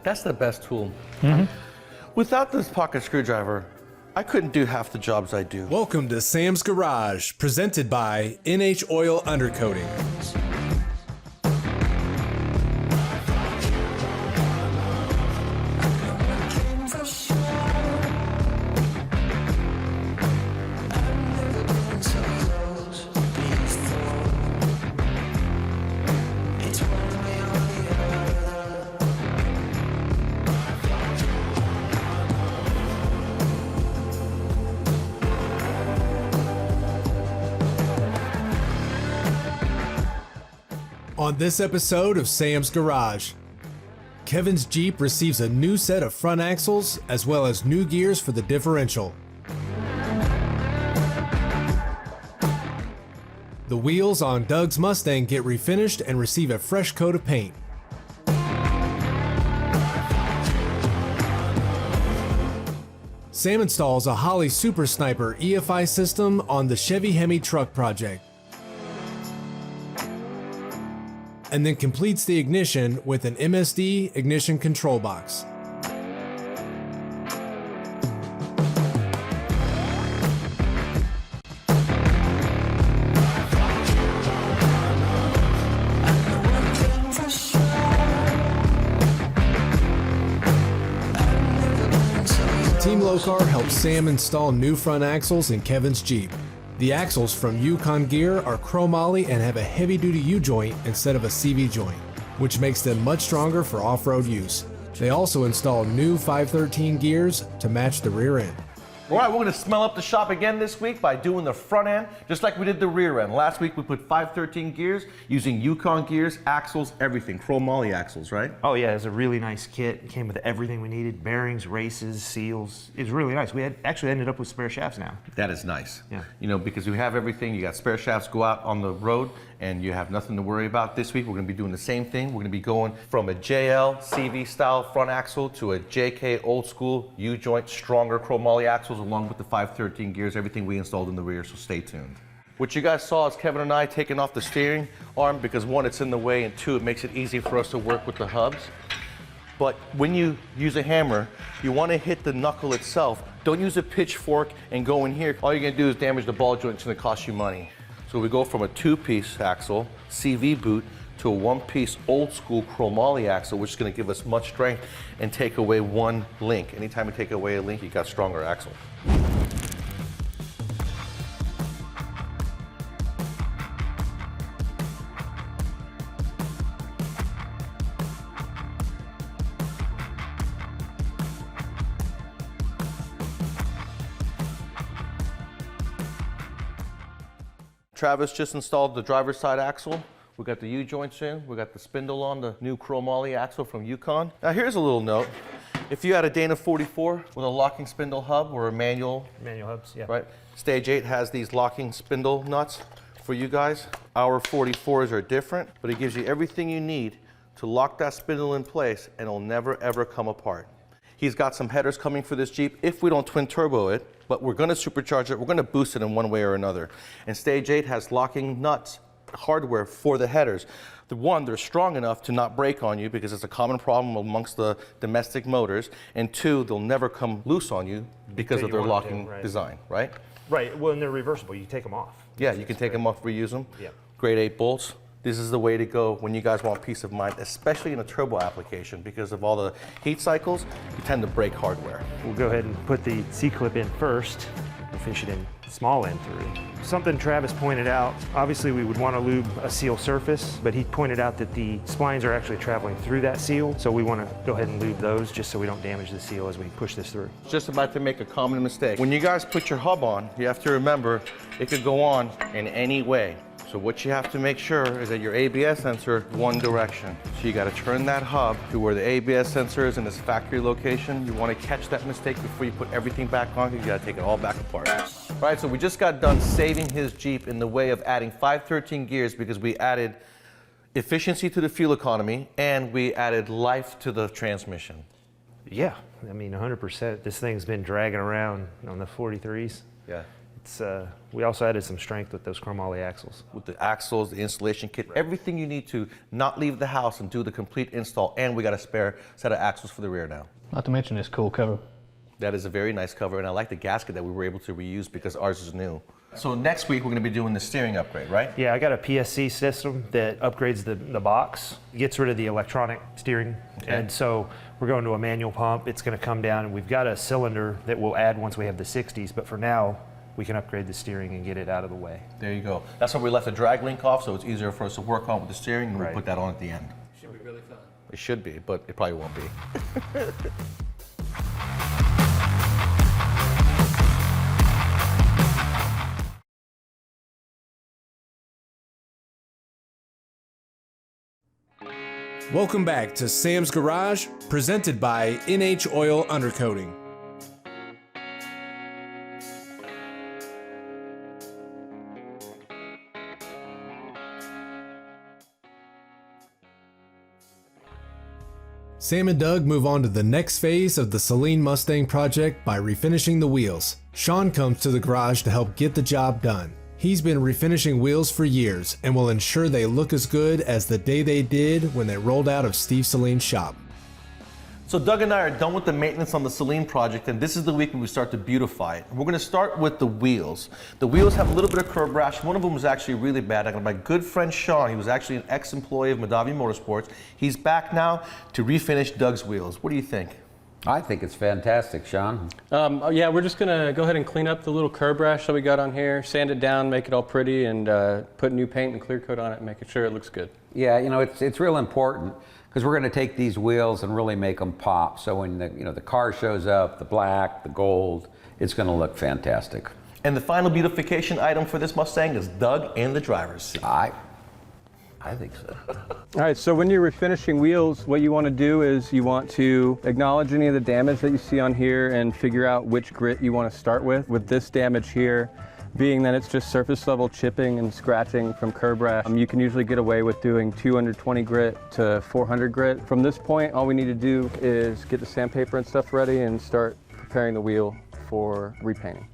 That's the best tool. Mm-hmm. Without this pocket screwdriver, I couldn't do half the jobs I do. Welcome to Sam's Garage, presented by NH Oil Undercoating. On this episode of Sam's Garage, Kevin's Jeep receives a new set of front axles as well as new gears for the differential. The wheels on Doug's Mustang get refinished and receive a fresh coat of paint. Sam installs a Holley Sniper EFI system on the Chevy HEMI truck project, and then completes the ignition with an MSD ignition control box. Team Lokar helps Sam install new front axles in Kevin's Jeep. The axles from Yukon gear are chromoly and have a heavy-duty U-joint instead of a CV joint, which makes them much stronger for off-road use. They also install new 513 gears to match the rear end. All right, we're gonna smell up the shop again this week by doing the front end, just like we did the rear end. Last week we put 513 gears, using Yukon gears, axles, everything. chromoly axles, right? Oh yeah, it was a really nice kit. It came with everything we needed, bearings, races, seals. It was really nice. We had actually ended up with spare shafts now. That is nice. Yeah. You know, because we have everything, you got spare shafts, go out on the road, and you have nothing to worry about. This week we're gonna be doing the same thing. We're gonna be going from a JL CV style front axle to a JK old school U-joint, stronger chromoly axles, along with the 513 gears, everything we installed in the rear, so stay tuned. What you guys saw is Kevin and I taking off the steering arm because one, it's in the way, and two, it makes it easy for us to work with the hubs. But when you use a hammer, you want to hit the knuckle itself. Don't use a pitchfork and go in here. All you're going to do is damage the ball joint. It's going to cost you money. So we go from a two-piece axle, CV boot, to a one-piece old-school chromoly axle, which is going to give us much strength and take away one link. Anytime you take away a link, you got stronger axle. Travis just installed the driver's side axle. We got the U-joints in. We got the spindle on the new chromoly axle from Yukon. Now here's a little note. If you had a Dana 44 with a locking spindle hub or a manual hubs, yeah. Right? Stage 8 has these locking spindle nuts for you guys. Our 44s are different, but it gives you everything you need to lock that spindle in place, and it'll never ever come apart. He's got some headers coming for this Jeep if we don't twin turbo it, but we're gonna supercharge it, we're gonna boost it in one way or another. And Stage 8 has locking nuts, hardware for the headers. The one, they're strong enough to not break on you because it's a common problem amongst the domestic motors. And two, they'll never come loose on you because of their locking design, right? Right, well, and they're reversible. You take them off. Yeah, you can take them off, reuse them. Yeah. Grade 8 bolts. This is the way to go when you guys want peace of mind, especially in a turbo application, because of all the heat cycles, you tend to break hardware. We'll go ahead and put the C-clip in first. We'll finish it in small end through. Something Travis pointed out, obviously we would want to lube a seal surface, but he pointed out that the splines are actually traveling through that seal, so we want to go ahead and lube those just so we don't damage the seal as we push this through. Just about to make a common mistake. When you guys put your hub on, you have to remember it could go on in any way. So what you have to make sure is that your ABS sensor one direction. So you got to turn that hub to where the ABS sensor is in its factory location. You want to catch that mistake before you put everything back on. You got to take it all back apart. All right, so we just got done saving his Jeep in the way of adding 513 gears because we added efficiency to the fuel economy and we added life to the transmission. Yeah, I mean 100%. This thing's been dragging around on the 43s. Yeah. We also added some strength with those chromoly axles. With the axles, the installation kit, everything you need to not leave the house and do the complete install, and we got a spare set of axles for the rear now. Not to mention this cool cover. That is a very nice cover, and I like the gasket that we were able to reuse because ours is new. So next week, we're going to be doing the steering upgrade, right? Yeah, I got a PSC system that upgrades the box, gets rid of the electronic steering. Okay. And so we're going to a manual pump. It's going to come down, and we've got a cylinder that we'll add once we have the 60s, but for now, we can upgrade the steering and get it out of the way. There you go. That's why we left the drag link off, so it's easier for us to work on with the steering, and Right. we'll put that on at the end. Should be really fun. It should be, but it probably won't be. Welcome back to Sam's Garage, presented by NH Oil Undercoating. Sam and Doug move on to the next phase of the Saleen Mustang project by refinishing the wheels. Sean comes to the garage to help get the job done. He's been refinishing wheels for years and will ensure they look as good as the day they did when they rolled out of Steve Saleen's shop. So Doug and I are done with the maintenance on the Saleen project, and this is the week when we start to beautify it. We're going to start with the wheels. The wheels have a little bit of curb rash. One of them was actually really bad. I got my good friend Sean. He was actually an ex-employee of Madavi Motorsports. He's back now to refinish Doug's wheels. What do you think? I think it's fantastic, Sean. Yeah, we're just gonna go ahead and clean up the little curb rash that we got on here, sand it down, make it all pretty, and put new paint and clear coat on it, and making sure it looks good. Yeah, you know, it's real important because we're going to take these wheels and really make them pop. So when the car shows up, the black, the gold, it's going to look fantastic. And the final beautification item for this Mustang is Doug and the driver's seat. I think so. All right, so when you're refinishing wheels, what you want to do is you want to acknowledge any of the damage that you see on here and figure out which grit you want to start with. With this damage here, being that it's just surface level chipping and scratching from curb rash, you can usually get away with doing 220 grit to 400 grit. From this point, all we need to do is get the sandpaper and stuff ready and start preparing the wheel for repainting.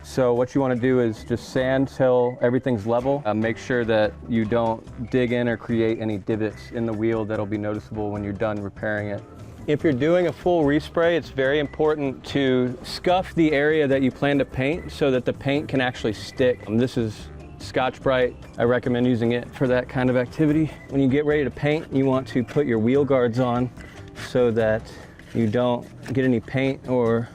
So what you want to do is just sand till everything's level. Make sure that you don't dig in or create any divots in the wheel that'll be noticeable when you're done repairing it. If you're doing a full respray, it's very important to scuff the area that you plan to paint so that the paint can actually stick. This is Scotch-Brite. I recommend using it for that kind of activity. When you get ready to paint, you want to put your wheel guards on so that you don't get any paint or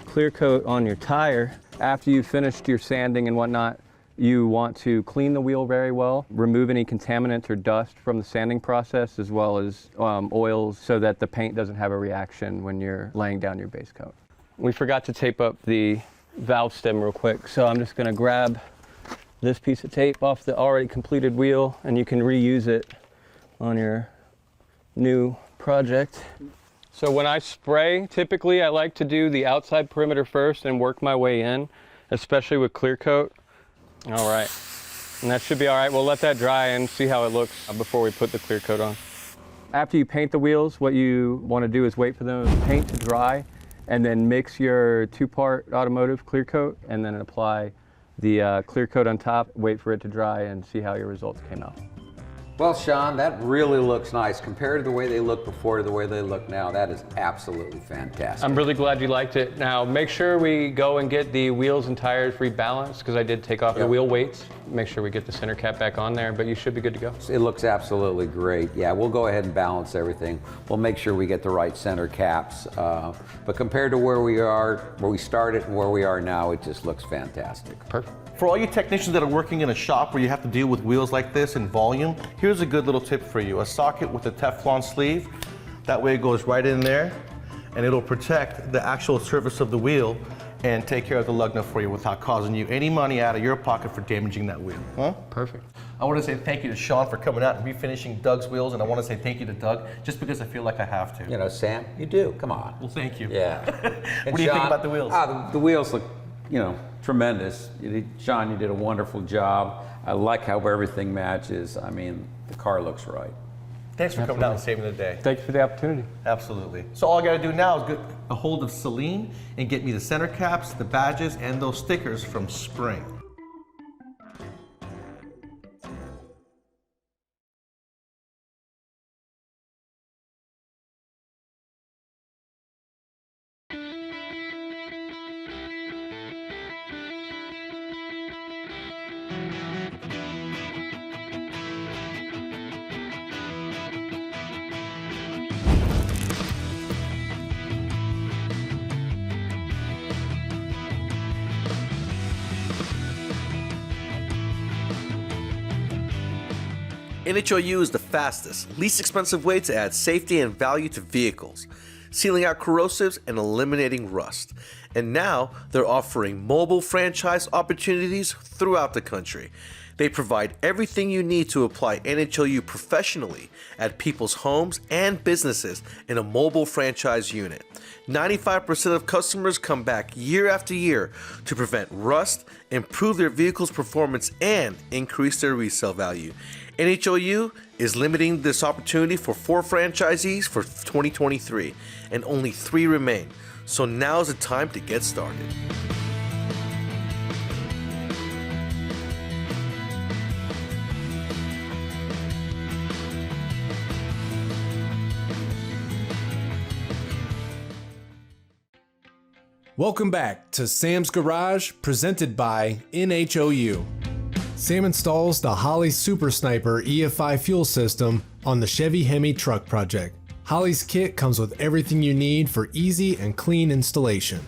clear coat on your tire. After you've finished your sanding and whatnot, you want to clean the wheel very well, remove any contaminants or dust from the sanding process, as well as oils, so that the paint doesn't have a reaction when you're laying down your base coat. We forgot to tape up the valve stem real quick, so I'm just going to grab this piece of tape off the already completed wheel, and you can reuse it on your new project. So when I spray, typically I like to do the outside perimeter first and work my way in, especially with clear coat. All right, and that should be all right. We'll let that dry and see how it looks before we put the clear coat on. After you paint the wheels, what you want to do is wait for the paint to dry and then mix your two-part automotive clear coat and then apply the clear coat on top, wait for it to dry and see how your results came out. Well, Sean, that really looks nice. Compared to the way they looked before to the way they look now, that is absolutely fantastic. I'm really glad you liked it. Now, make sure we go and get the wheels and tires rebalanced, because I did take off the wheel weights. Make sure we get the center cap back on there, but you should be good to go. It looks absolutely great. Yeah, we'll go ahead and balance everything. We'll make sure we get the right center caps. But compared to where we are, where we started and where we are now, it just looks fantastic. Perfect. For all you technicians that are working in a shop where you have to deal with wheels like this in volume, here's a good little tip for you. A socket with a Teflon sleeve. That way it goes right in there and it'll protect the actual surface of the wheel and take care of the lug nut for you without causing you any money out of your pocket for damaging that wheel. Huh? Perfect. I want to say thank you to Sean for coming out and refinishing Doug's wheels, and I want to say thank you to Doug just because I feel like I have to. You know, Sam, you do. Come on. Well, thank you. Yeah. What do you think about the wheels? The wheels look, tremendous. Sean, you did a wonderful job. I like how everything matches. I mean, the car looks right. Thanks for coming out and saving the day. Thank you for the opportunity. Absolutely. So all I gotta do now is get a hold of Saleen and get me the center caps, the badges, and those stickers from spring. NHOU is the fastest, least expensive way to add safety and value to vehicles, sealing out corrosives and eliminating rust. And now they're offering mobile franchise opportunities throughout the country. They provide everything you need to apply NHOU professionally at people's homes and businesses in a mobile franchise unit. 95% of customers come back year after year to prevent rust, improve their vehicle's performance, and increase their resale value. NHOU is limiting this opportunity for 4 franchisees for 2023, and only 3 remain. So now is the time to get started. Welcome back to Sam's Garage, presented by NHOU. Sam installs the Holley Super Sniper EFI fuel system on the Chevy HEMI truck project. Holley's kit comes with everything you need for easy and clean installation.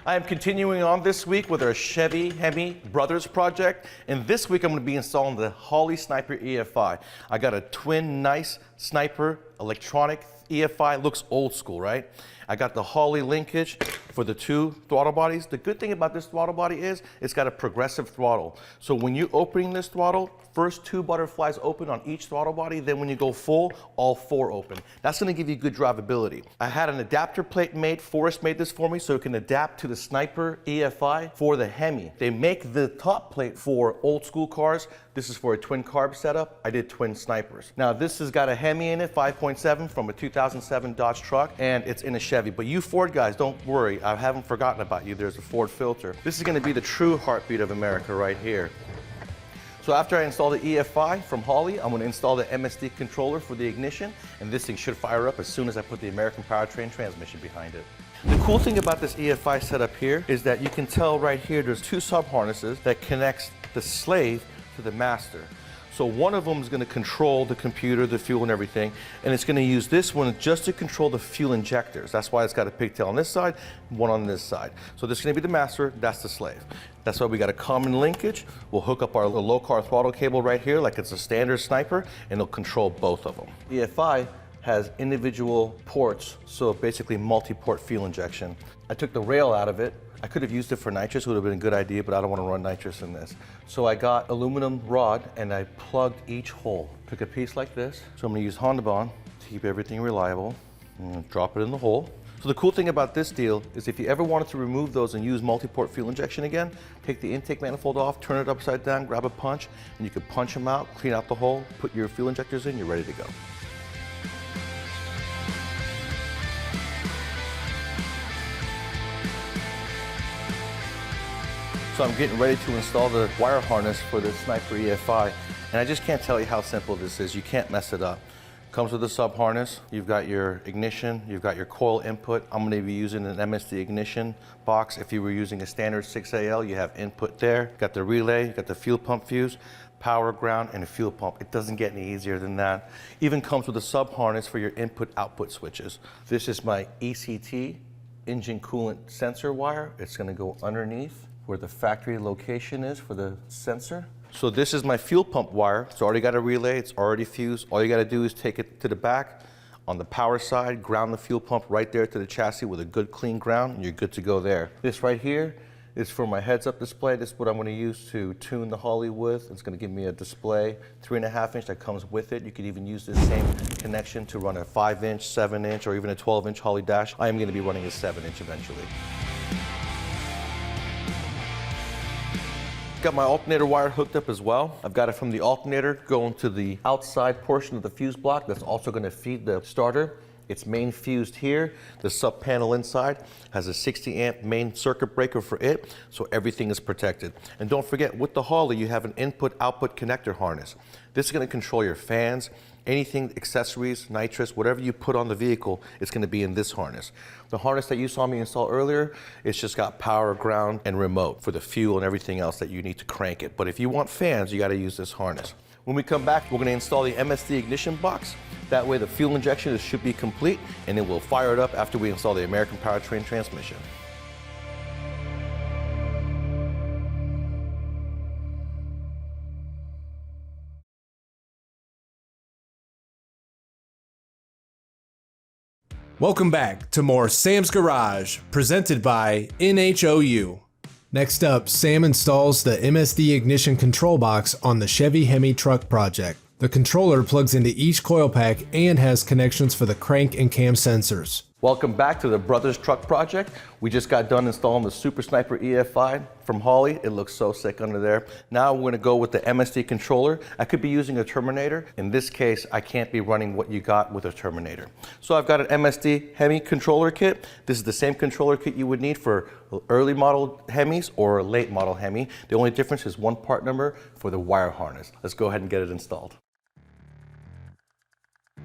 I am continuing on this week with our Chevy HEMI Brothers project, and this week I'm going to be installing the Holley Sniper EFI. I got a twin nice sniper electronic EFI, looks old school, right? I got the Holley linkage for the 2 throttle bodies. The good thing about this throttle body is it's got a progressive throttle. So when you're opening this throttle, first 2 butterflies open on each throttle body, then when you go full, all 4 open. That's gonna give you good drivability. I had an adapter plate made, Forrest made this for me, so it can adapt to the Sniper EFI for the HEMI. They make the top plate for old school cars. This is for a twin carb setup. I did twin snipers. Now this has got a HEMI in it, 5.7 from a 2007 Dodge truck, and it's in a Chevy. But you Ford guys, don't worry, I haven't forgotten about you. There's a Ford filter. This is gonna be the true heartbeat of America right here. So after I install the EFI from Holley, I'm going to install the MSD controller for the ignition, and this thing should fire up as soon as I put the American Powertrain transmission behind it. The cool thing about this EFI setup here is that you can tell right here there's 2 sub harnesses that connects the slave to the master. So one of them is going to control the computer, the fuel and everything, and it's going to use this one just to control the fuel injectors. That's why it's got a pigtail on this side, one on this side. So this is going to be the master, that's the slave. That's why we got a common linkage. We'll hook up our Lokar throttle cable right here like it's a standard sniper, and it'll control both of them. EFI has individual ports, so basically multi-port fuel injection. I took the rail out of it. I could have used it for nitrous, it would have been a good idea, but I don't want to run nitrous in this. So I got aluminum rod and I plugged each hole. Took a piece like this. So I'm going to use Honda Bond to keep everything reliable. I'm going to drop it in the hole. So the cool thing about this deal is if you ever wanted to remove those and use multi-port fuel injection again, take the intake manifold off, turn it upside down, grab a punch, and you can punch them out, clean out the hole, put your fuel injectors in, you're ready to go. So I'm getting ready to install the wire harness for the Sniper EFI, and I just can't tell you how simple this is. You can't mess it up. Comes with a sub harness. You've got your ignition, you've got your coil input. I'm gonna be using an MSD ignition box. If you were using a standard 6AL, you have input there. Got the relay, got the fuel pump fuse, power ground, and a fuel pump. It doesn't get any easier than that. Even comes with a sub harness for your input-output switches. This is my ECT, engine coolant sensor wire. It's gonna go underneath where the factory location is for the sensor. So this is my fuel pump wire. It's already got a relay, it's already fused. All you gotta do is take it to the back. On the power side, ground the fuel pump right there to the chassis with a good clean ground, and you're good to go there. This right here is for my heads-up display. This is what I'm gonna use to tune the Holley with. It's gonna give me a display, 3.5 inch that comes with it. You could even use this same connection to run a 5-inch, 7-inch, or even a 12-inch Holley dash. I am gonna be running a 7-inch eventually. got my alternator wire hooked up as well. I've got it from the alternator going to the outside portion of the fuse block that's also going to feed the starter. It's main fused here. The sub panel inside has a 60 amp main circuit breaker for it, so everything is protected. And don't forget, with the Holley, you have an input-output connector harness. This is going to control your fans, anything, accessories, nitrous, whatever you put on the vehicle, it's going to be in this harness. The harness that you saw me install earlier, it's just got power, ground, and remote for the fuel and everything else that you need to crank it. But if you want fans, you got to use this harness. When we come back, we're going to install the MSD ignition box. That way the fuel injection should be complete, and it will fire it up after we install the American powertrain transmission. Welcome back to more Sam's Garage, presented by NHOU. Next up, Sam installs the MSD ignition control box on the Chevy HEMI truck project. The controller plugs into each coil pack and has connections for the crank and cam sensors. Welcome back to the Brothers Truck Project. We just got done installing the Super Sniper EFI from Holley. It looks so sick under there. Now we're gonna go with the MSD controller. I could be using a Terminator. In this case, I can't be running what you got with a Terminator. So I've got an MSD HEMI controller kit. This is the same controller kit you would need for early model HEMIs or late model HEMI. The only difference is one part number for the wire harness. Let's go ahead and get it installed.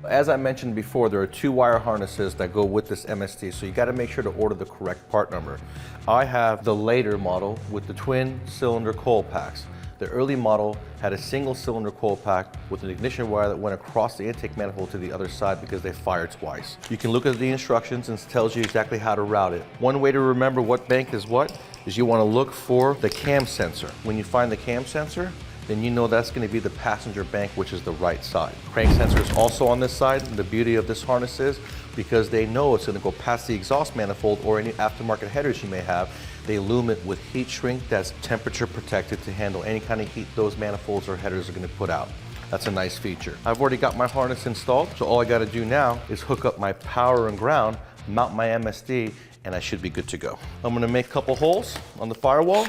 As I mentioned before, there are 2 wire harnesses that go with this MSD, so you got to make sure to order the correct part number. I have the later model with the twin cylinder coil packs. The early model had a single cylinder coil pack with an ignition wire that went across the intake manifold to the other side because they fire twice. You can look at the instructions and it tells you exactly how to route it. One way to remember what bank is what is you want to look for the cam sensor. When you find the cam sensor, then you know that's going to be the passenger bank, which is the right side. Crank sensor is also on this side. And the beauty of this harness is because they know it's going to go past the exhaust manifold or any aftermarket headers you may have, they loom it with heat shrink that's temperature protected to handle any kind of heat those manifolds or headers are going to put out. That's a nice feature. I've already got my harness installed, so all I got to do now is hook up my power and ground, mount my MSD, and I should be good to go. I'm going to make a couple holes on the firewall,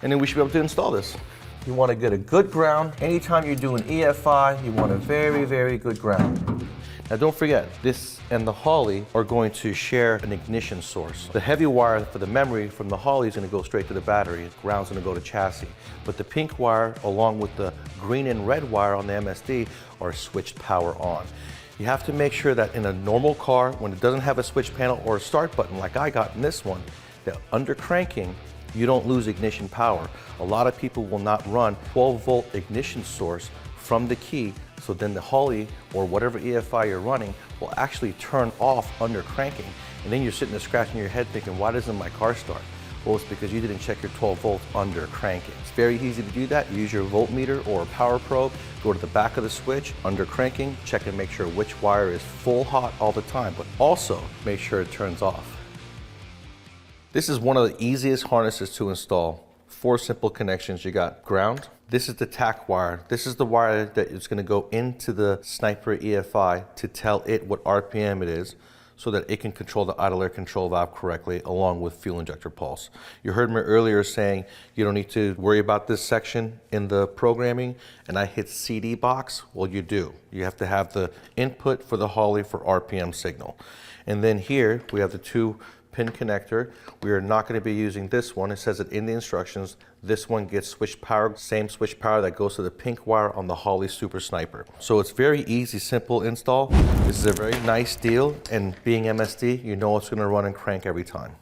and then we should be able to install this. You want to get a good ground. Anytime you're doing EFI, you want a very, very good ground. Now don't forget, this and the Holley are going to share an ignition source. The heavy wire for the memory from the Holley is going to go straight to the battery. The ground's going to go to chassis. But the pink wire, along with the green and red wire on the MSD, are switched power on. You have to make sure that in a normal car, when it doesn't have a switch panel or a start button like I got in this one, that under cranking, you don't lose ignition power. A lot of people will not run 12-volt ignition source from the key, so then the Holley or whatever EFI you're running will actually turn off under cranking. And then you're sitting there scratching your head thinking, why doesn't my car start? Well, it's because you didn't check your 12 volts under cranking. It's very easy to do that. Use your voltmeter or a power probe, go to the back of the switch, under cranking, check and make sure which wire is full hot all the time, but also make sure it turns off. This is one of the easiest harnesses to install. 4 simple connections. You got ground. This is the tack wire. This is the wire that is going to go into the Sniper EFI to tell it what RPM it is so that it can control the idle air control valve correctly along with fuel injector pulse. You heard me earlier saying you don't need to worry about this section in the programming, and I hit CD box. Well, you do. You have to have the input for the Holley for RPM signal. And then here we have the 2 pin connector. We are not going to be using this one. It says it in the instructions. This one gets switch power, same switch power that goes to the pink wire on the Holley Super Sniper. So it's very easy, simple install. This is a very nice deal, and being MSD, you know it's going to run and crank every time.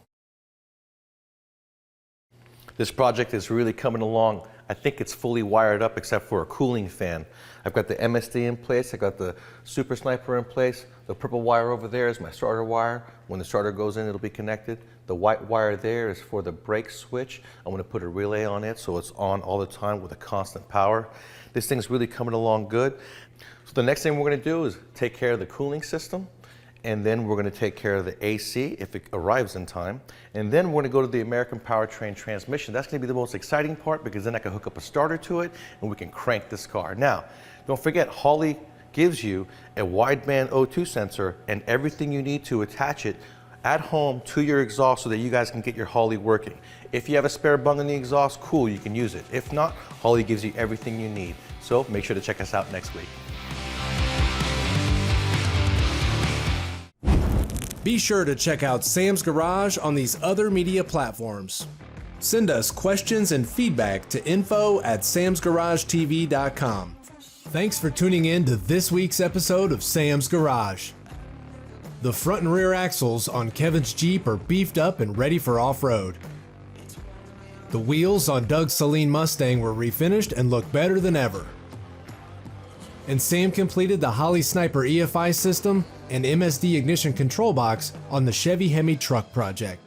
This project is really coming along. I think it's fully wired up except for a cooling fan. I've got the MSD in place, I got the Super Sniper in place. The purple wire over there is my starter wire. When the starter goes in, it'll be connected. The white wire there is for the brake switch. I'm gonna put a relay on it so it's on all the time with a constant power. This thing's really coming along good. So the next thing we're gonna do is take care of the cooling system, and then we're gonna take care of the AC if it arrives in time. And then we're gonna go to the American powertrain transmission. That's gonna be the most exciting part because then I can hook up a starter to it and we can crank this car. Now, don't forget, Holley gives you a wideband O2 sensor and everything you need to attach it at home to your exhaust so that you guys can get your Holley working. If you have a spare bung in the exhaust, cool, you can use it. If not, Holley gives you everything you need. So make sure to check us out next week. Be sure to check out Sam's Garage on these other media platforms. Send us questions and feedback to info@samsgaragetv.com. Thanks for tuning in to this week's episode of Sam's Garage. The front and rear axles on Kevin's Jeep are beefed up and ready for off-road. The wheels on Doug's Saleen Mustang were refinished and look better than ever. And Sam completed the Holley Sniper EFI system and MSD ignition control box on the Chevy HEMI truck project.